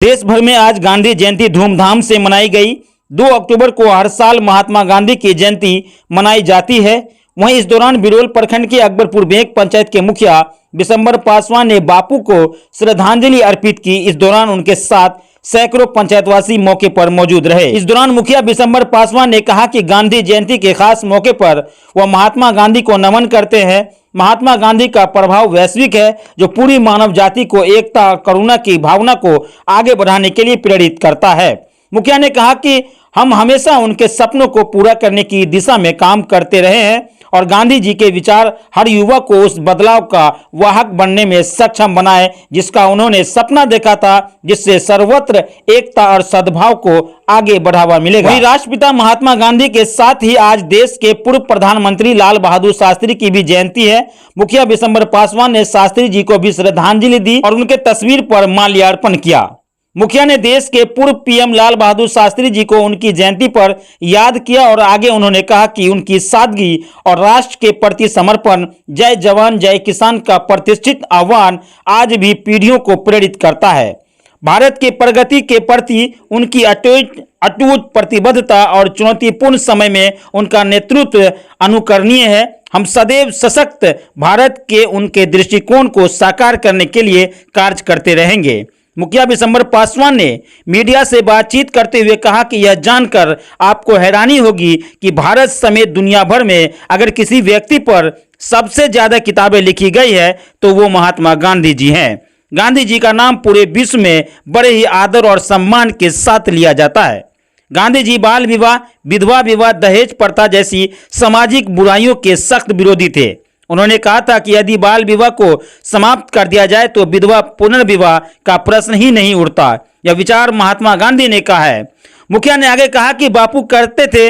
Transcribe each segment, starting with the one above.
देश भर में आज गांधी जयंती धूमधाम से मनाई गई। 2 अक्टूबर को हर साल महात्मा गांधी की जयंती मनाई जाती है। वहीं इस दौरान बिरोल प्रखंड के अकबरपुर बेंक पंचायत के मुखिया बिशंबर पासवान ने बापू को श्रद्धांजलि अर्पित की। इस दौरान उनके साथ सैकड़ों पंचायतवासी मौके पर मौजूद रहे। इस दौरान मुखिया बिशंबर पासवान ने कहा कि गांधी जयंती के खास मौके पर वह महात्मा गांधी को नमन करते हैं। महात्मा गांधी का प्रभाव वैश्विक है, जो पूरी मानव जाति को एकता और करुणा की भावना को आगे बढ़ाने के लिए प्रेरित करता है। मुखिया ने कहा कि हम हमेशा उनके सपनों को पूरा करने की दिशा में काम करते रहे हैं और गांधी जी के विचार हर युवा को उस बदलाव का वाहक बनने में सक्षम बनाए जिसका उन्होंने सपना देखा था, जिससे सर्वत्र एकता और सद्भाव को आगे बढ़ावा मिलेगा। वहीं राष्ट्रपिता महात्मा गांधी के साथ ही आज देश के पूर्व प्रधानमंत्री लाल बहादुर शास्त्री की भी जयंती है। मुखिया बिशंबर पासवान ने शास्त्री जी को भी श्रद्धांजलि दी और उनके तस्वीर पर माल्यार्पण किया। मुखिया ने देश के पूर्व पीएम लाल बहादुर शास्त्री जी को उनकी जयंती पर याद किया और आगे उन्होंने कहा कि उनकी सादगी और राष्ट्र के प्रति समर्पण, जय जवान जय किसान का प्रतिष्ठित आह्वान आज भी पीढ़ियों को प्रेरित करता है। भारत की प्रगति के प्रति उनकी अटूट प्रतिबद्धता और चुनौतीपूर्ण समय में उनका नेतृत्व अनुकरणीय है। हम सदैव सशक्त भारत के उनके दृष्टिकोण को साकार करने के लिए कार्य करते रहेंगे। मुखिया बिशंबर पासवान ने मीडिया से बातचीत करते हुए कहा कि यह जानकर आपको हैरानी होगी कि भारत समेत दुनिया भर में अगर किसी व्यक्ति पर सबसे ज्यादा किताबें लिखी गई है तो वो महात्मा गांधी जी हैं। गांधी जी का नाम पूरे विश्व में बड़े ही आदर और सम्मान के साथ लिया जाता है। गांधी जी बाल विवाह, विधवा विवाह, दहेज प्रथा जैसी सामाजिक बुराइयों के सख्त विरोधी थे। उन्होंने कहा था कि यदि बाल विवाह को समाप्त कर दिया जाए तो विधवा पुनर्विवाह का प्रश्न ही नहीं उठता। यह विचार महात्मा गांधी ने कहा है। मुखिया ने आगे कहा कि बापू कहते थे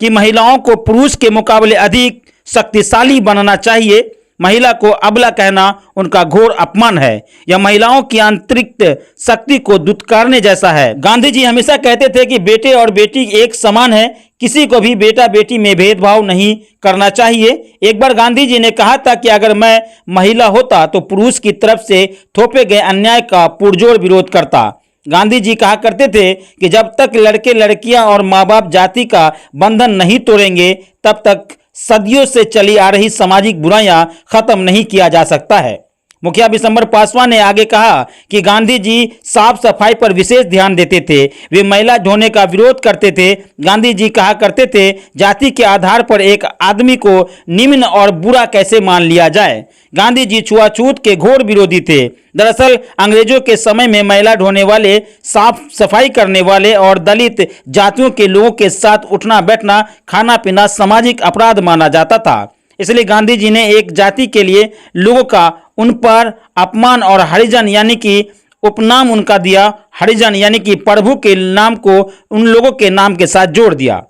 कि महिलाओं को पुरुष के मुकाबले अधिक शक्तिशाली बनाना चाहिए। महिला को अबला कहना उनका घोर अपमान है। यह महिलाओं की आंतरिक शक्ति को दुत्कारने जैसा है। गांधी जी हमेशा कहते थे कि बेटे और बेटी एक समान है, किसी को भी बेटा बेटी में भेदभाव नहीं करना चाहिए। एक बार गांधी जी ने कहा था कि अगर मैं महिला होता तो पुरुष की तरफ से थोपे गए अन्याय का पुरजोर विरोध करता। गांधी जी कहा करते थे कि जब तक लड़के लड़कियां और माँ बाप जाति का बंधन नहीं तोड़ेंगे तब तक सदियों से चली आ रही सामाजिक बुराइयां खत्म नहीं किया जा सकता है। मुखिया बिशंबर पासवान ने आगे कहा कि गांधी जी साफ सफाई पर विशेष ध्यान देते थे। वे महिला ढोने का विरोध करते थे। गांधी जी कहा करते थे, जाति के आधार पर एक आदमी को निम्न और बुरा कैसे मान लिया जाए। गांधी जी छुआछूत के घोर विरोधी थे। दरअसल अंग्रेजों के समय में महिला ढोने वाले, साफ सफाई करने वाले और दलित जातियों के लोगों के साथ उठना बैठना, खाना पीना सामाजिक अपराध माना जाता था। इसलिए गांधी जी ने एक जाति के लिए लोगों का उन पर अपमान और हरिजन यानी कि उपनाम उनका दिया। हरिजन यानी कि प्रभु के नाम को उन लोगों के नाम के साथ जोड़ दिया।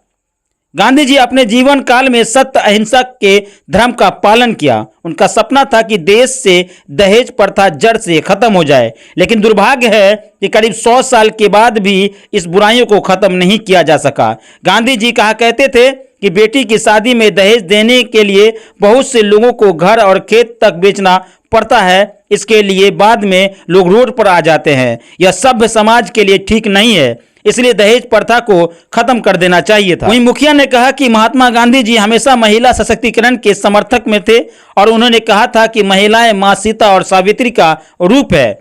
गांधी जी अपने जीवन काल में सत्य अहिंसा के धर्म का पालन किया। उनका सपना था कि देश से दहेज प्रथा जड़ से खत्म हो जाए, लेकिन दुर्भाग्य है कि करीब 100 साल के बाद भी इस बुराइयों को खत्म नहीं किया जा सका। गांधी जी कहा करते थे कि बेटी की शादी में दहेज देने के लिए बहुत से लोगों को घर और खेत तक बेचना पड़ता है। इसके लिए बाद में लोग रोड पर आ जाते हैं। यह सभ्य समाज के लिए ठीक नहीं है, इसलिए दहेज प्रथा को खत्म कर देना चाहिए था। वहीं मुखिया ने कहा कि महात्मा गांधी जी हमेशा महिला सशक्तिकरण के समर्थक में थे और उन्होंने कहा था कि महिलाएं मां सीता और सावित्री का रूप है।